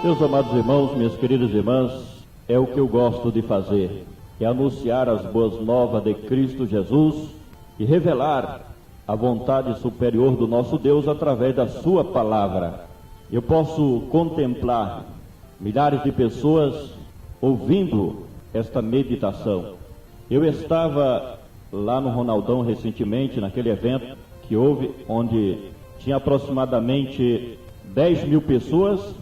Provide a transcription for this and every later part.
Meus amados irmãos, minhas queridas irmãs, é o que eu gosto de fazer, é anunciar as boas novas de Cristo Jesus e revelar a vontade superior do nosso Deus através da sua palavra. Eu posso contemplar milhares de pessoas ouvindo esta meditação. Eu estava lá no Ronaldão recentemente, naquele evento que houve, onde tinha aproximadamente 10 mil pessoas,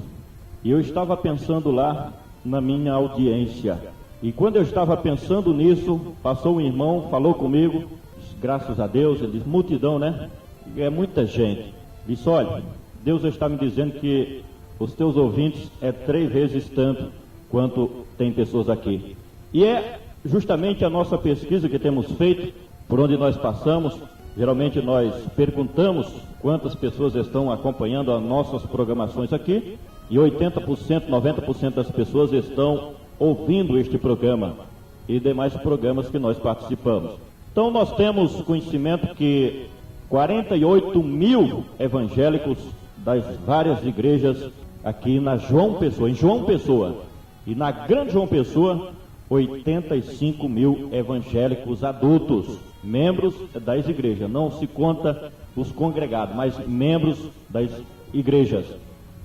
e eu estava pensando lá na minha audiência. E quando eu estava pensando nisso, passou um irmão, falou comigo, disse, graças a Deus, ele disse, multidão, né? É muita gente. Disse, olha, Deus está me dizendo que os teus ouvintes é 3 vezes tanto quanto tem pessoas aqui. E é justamente a nossa pesquisa que temos feito, por onde nós passamos. Geralmente nós perguntamos quantas pessoas estão acompanhando as nossas programações aqui, e 80%, 90% das pessoas estão ouvindo este programa e demais programas que nós participamos. Então nós temos conhecimento que 48 mil evangélicos das várias igrejas aqui na João Pessoa, em João Pessoa, e na Grande João Pessoa, 85 mil evangélicos adultos, membros das igrejas. Não se conta os congregados, mas membros das igrejas.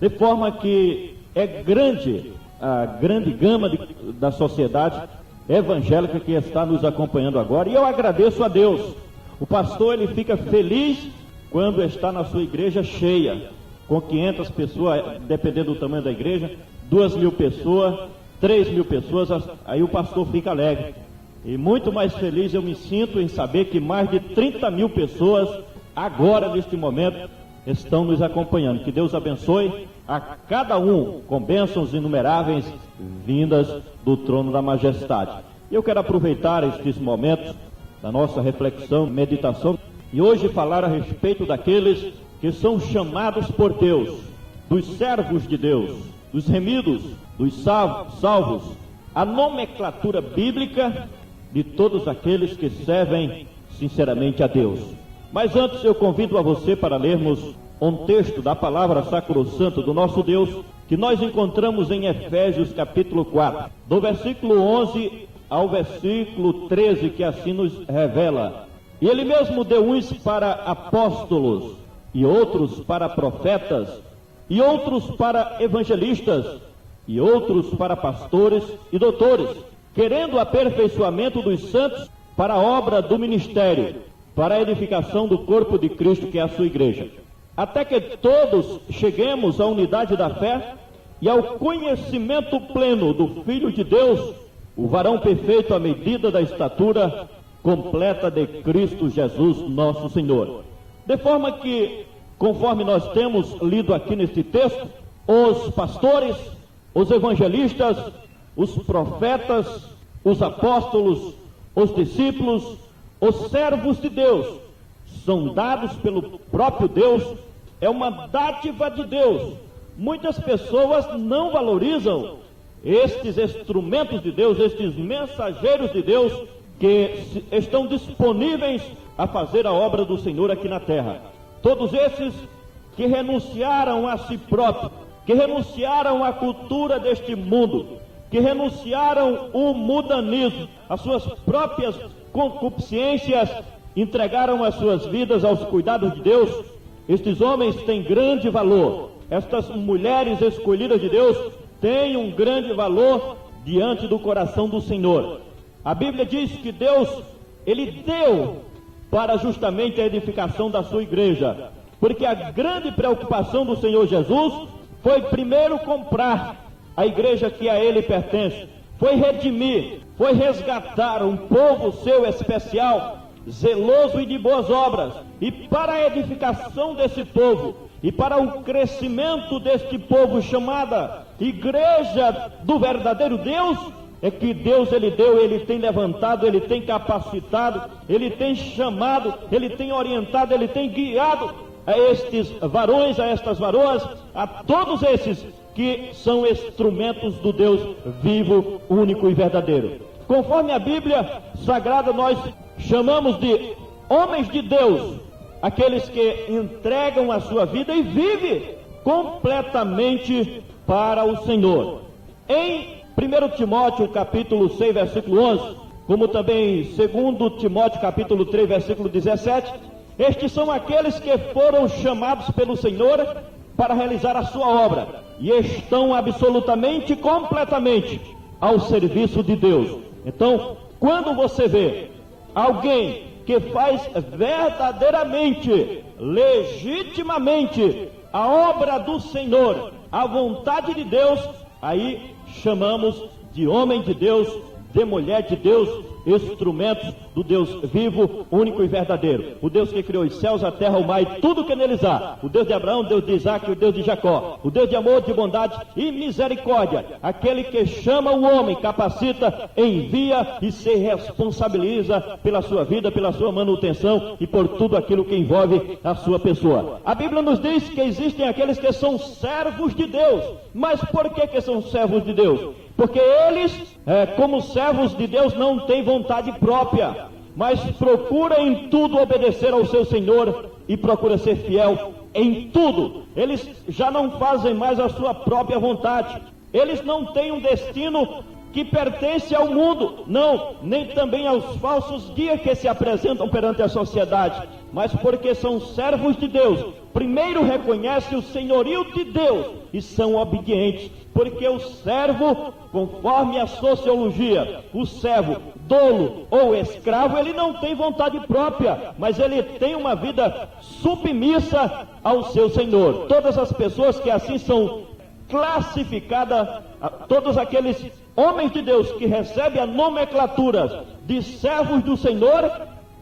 De forma que é grande a grande gama da sociedade evangélica que está nos acompanhando agora. E eu agradeço a Deus. O pastor, ele fica feliz quando está na sua igreja cheia, com 500 pessoas, dependendo do tamanho da igreja, 2 mil pessoas, 3 mil pessoas, aí o pastor fica alegre. E muito mais feliz eu me sinto em saber que mais de 30 mil pessoas, agora, neste momento, estão nos acompanhando. Que Deus abençoe a cada um com bênçãos inumeráveis vindas do trono da majestade. Eu quero aproveitar estes momentos da nossa reflexão, meditação, e hoje falar a respeito daqueles que são chamados por Deus, dos servos de Deus, dos remidos, dos salvos, a nomenclatura bíblica de todos aqueles que servem sinceramente a Deus. Mas antes eu convido a você para lermos um texto da palavra sacrossanta do nosso Deus, que nós encontramos em Efésios capítulo 4, do versículo 11 ao versículo 13, que assim nos revela. E ele mesmo deu uns para apóstolos, e outros para profetas, e outros para evangelistas, e outros para pastores e doutores, querendo o aperfeiçoamento dos santos para a obra do ministério, para a edificação do corpo de Cristo, que é a sua igreja, até que todos cheguemos à unidade da fé e ao conhecimento pleno do Filho de Deus, o varão perfeito à medida da estatura completa de Cristo Jesus, nosso Senhor. De forma que, conforme nós temos lido aqui neste texto, os pastores, os evangelistas, os profetas, os apóstolos, os discípulos, os servos de Deus, são dados pelo próprio Deus, é uma dádiva de Deus. Muitas pessoas não valorizam estes instrumentos de Deus, estes mensageiros de Deus, que estão disponíveis a fazer a obra do Senhor aqui na terra. Todos esses que renunciaram a si próprios, que renunciaram à cultura deste mundo, que renunciaram o mundanismo, as suas próprias concupiscências, entregaram as suas vidas aos cuidados de Deus. Estes homens têm grande valor. Estas mulheres escolhidas de Deus têm um grande valor diante do coração do Senhor. A Bíblia diz que Deus, Ele deu para justamente a edificação da sua igreja, porque a grande preocupação do Senhor Jesus foi primeiro comprar a igreja que a Ele pertence, foi redimir, foi resgatar um povo seu especial, zeloso e de boas obras, e para a edificação desse povo, e para o crescimento deste povo chamada Igreja do verdadeiro Deus, é que Deus Ele deu, Ele tem levantado, Ele tem capacitado, Ele tem chamado, Ele tem orientado, Ele tem guiado a estes varões, a estas varoas, a todos esses que são instrumentos do Deus vivo, único e verdadeiro. Conforme a Bíblia Sagrada, nós chamamos de homens de Deus, aqueles que entregam a sua vida e vivem completamente para o Senhor. Em 1 Timóteo capítulo 6, versículo 11, como também 2 Timóteo capítulo 3, versículo 17, estes são aqueles que foram chamados pelo Senhor para realizar a sua obra e estão absolutamente, completamente ao serviço de Deus. Então, quando você vê alguém que faz verdadeiramente, legitimamente a obra do Senhor, a vontade de Deus, aí chamamos de homem de Deus, de mulher de Deus, instrumentos do Deus vivo, único e verdadeiro. O Deus que criou os céus, a terra, o mar e tudo que neles há. O Deus de Abraão, o Deus de Isaac, o Deus de Jacó. O Deus de amor, de bondade e misericórdia. Aquele que chama o homem, capacita, envia e se responsabiliza pela sua vida, pela sua manutenção e por tudo aquilo que envolve a sua pessoa. A Bíblia nos diz que existem aqueles que são servos de Deus. Mas por que são servos de Deus? Porque eles, como servos de Deus, não têm vontade própria, mas procuram em tudo obedecer ao seu Senhor e procuram ser fiel em tudo. Eles já não fazem mais a sua própria vontade. Eles não têm um destino que pertence ao mundo, não, nem também aos falsos guias que se apresentam perante a sociedade, mas porque são servos de Deus. Primeiro reconhecem o senhorio de Deus e são obedientes, porque o servo, conforme a sociologia, o servo dolo ou escravo, ele não tem vontade própria, mas ele tem uma vida submissa ao seu Senhor. Todas as pessoas que assim são classificadas, todos aqueles homens de Deus que recebem a nomenclatura de servos do Senhor,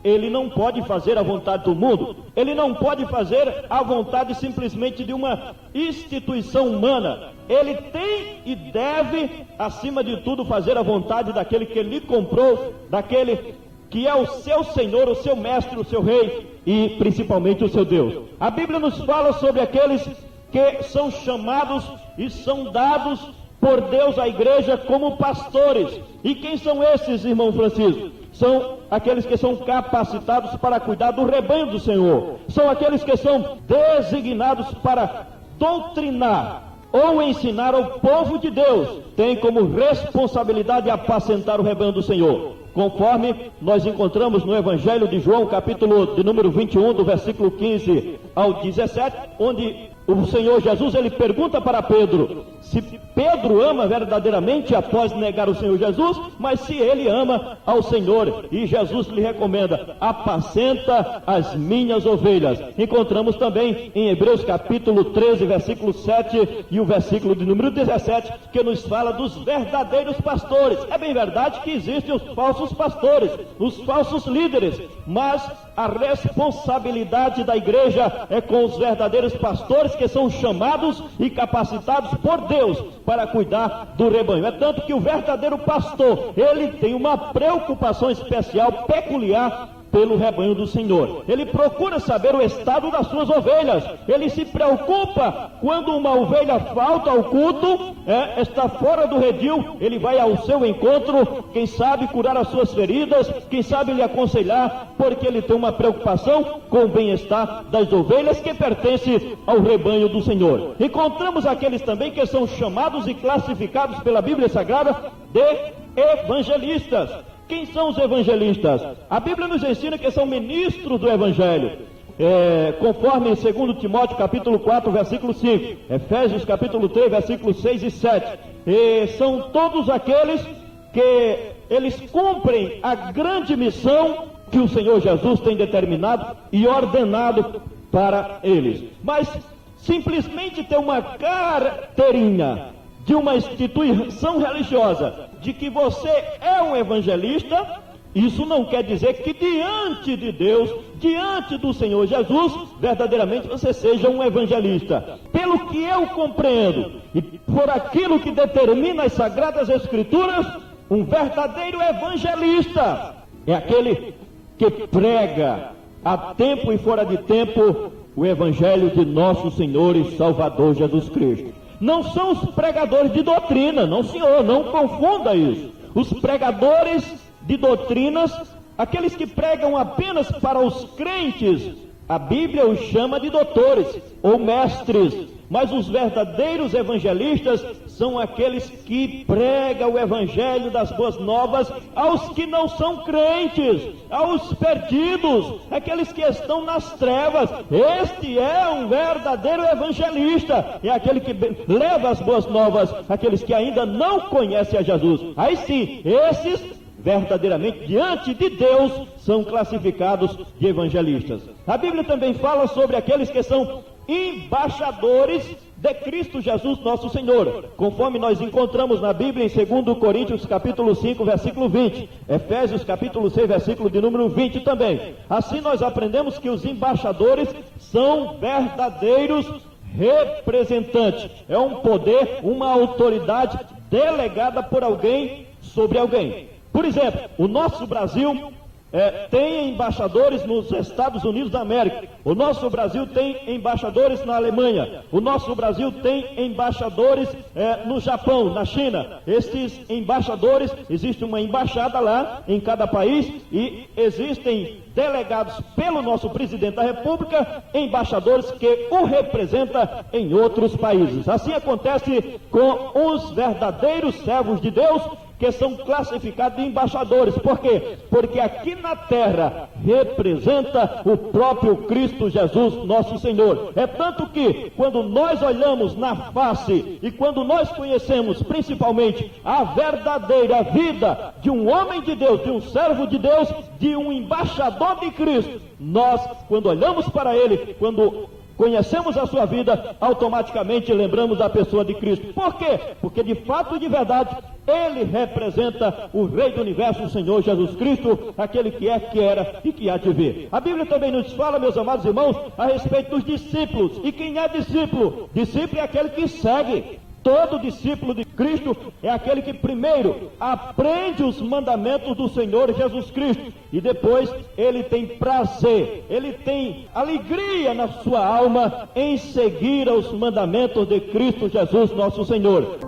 ele não pode fazer a vontade do mundo, ele não pode fazer a vontade simplesmente de uma instituição humana. Ele tem e deve, acima de tudo, fazer a vontade daquele que lhe comprou, daquele que é o seu Senhor, o seu mestre, o seu rei e principalmente o seu Deus. A Bíblia nos fala sobre aqueles que são chamados e são dados por Deus à igreja como pastores. E quem são esses, irmão Francisco? São aqueles que são capacitados para cuidar do rebanho do Senhor. São aqueles que são designados para doutrinar ou ensinar ao povo de Deus. Tem como responsabilidade apacentar o rebanho do Senhor. Conforme nós encontramos no Evangelho de João, capítulo de número 21, do versículo 15 ao 17, onde o Senhor Jesus, ele pergunta para Pedro, se Pedro ama verdadeiramente após negar o Senhor Jesus, mas se ele ama ao Senhor, e Jesus lhe recomenda, apacenta as minhas ovelhas. Encontramos também em Hebreus capítulo 13, versículo 7 e o versículo de número 17, que nos fala dos verdadeiros pastores. É bem verdade que existem os falsos pastores, os falsos líderes, mas a responsabilidade da igreja é com os verdadeiros pastores que são chamados e capacitados por Deus para cuidar do rebanho. É tanto que o verdadeiro pastor, ele tem uma preocupação especial, peculiar pelo rebanho do Senhor. Ele procura saber o estado das suas ovelhas. Ele se preocupa quando uma ovelha falta ao culto, está fora do redil, ele vai ao seu encontro, quem sabe curar as suas feridas, quem sabe lhe aconselhar, porque ele tem uma preocupação com o bem-estar das ovelhas que pertencem ao rebanho do Senhor. Encontramos aqueles também que são chamados e classificados pela Bíblia Sagrada de evangelistas. Quem são os evangelistas? A Bíblia nos ensina que são ministros do Evangelho, conforme 2 Timóteo capítulo 4, versículo 5, Efésios capítulo 3, versículos 6 e 7, são todos aqueles que eles cumprem a grande missão que o Senhor Jesus tem determinado e ordenado para eles. Mas simplesmente ter uma carteirinha de uma instituição religiosa, de que você é um evangelista, isso não quer dizer que diante de Deus, diante do Senhor Jesus, verdadeiramente você seja um evangelista. Pelo que eu compreendo, e por aquilo que determina as Sagradas Escrituras, um verdadeiro evangelista é aquele que prega a tempo e fora de tempo o Evangelho de nosso Senhor e Salvador Jesus Cristo. Não são os pregadores de doutrina, não senhor, não confunda isso. Os pregadores de doutrinas, aqueles que pregam apenas para os crentes, a Bíblia os chama de doutores ou mestres, Mas os verdadeiros evangelistas são aqueles que pregam o evangelho das boas novas aos que não são crentes, aos perdidos, aqueles que estão nas trevas. Este é um verdadeiro evangelista, é aquele que leva as boas novas àqueles que ainda não conhecem a Jesus. Aí sim, esses verdadeiramente diante de Deus são classificados de evangelistas. A Bíblia também fala sobre aqueles que são embaixadores de Cristo Jesus nosso Senhor, conforme nós encontramos na Bíblia em 2 Coríntios capítulo 5, versículo 20, Efésios capítulo 6, versículo de número 20 também. Assim nós aprendemos que os embaixadores são verdadeiros representantes, é um poder, uma autoridade delegada por alguém sobre alguém. Por exemplo, o nosso Brasil tem embaixadores nos Estados Unidos da América, o nosso Brasil tem embaixadores na Alemanha, o nosso Brasil tem embaixadores no Japão, na China. Estes embaixadores, existe uma embaixada lá em cada país e existem delegados pelo nosso presidente da República, embaixadores que o representam em outros países. Assim acontece com os verdadeiros servos de Deus, que são classificados de embaixadores. Por quê? Porque aqui na terra representa o próprio Cristo Jesus, nosso Senhor. É tanto que, quando nós olhamos na face e quando nós conhecemos principalmente a verdadeira vida de um homem de Deus, de um servo de Deus, de um embaixador de Cristo, nós, quando olhamos para ele, quando conhecemos a sua vida, automaticamente lembramos da pessoa de Cristo. Por quê? Porque de fato e de verdade, ele representa o Rei do Universo, o Senhor Jesus Cristo, aquele que é, que era e que há de vir. A Bíblia também nos fala, meus amados irmãos, a respeito dos discípulos. E quem é discípulo? Discípulo é aquele que segue. Todo discípulo de Cristo é aquele que primeiro aprende os mandamentos do Senhor Jesus Cristo e depois ele tem prazer, ele tem alegria na sua alma em seguir os mandamentos de Cristo Jesus, nosso Senhor.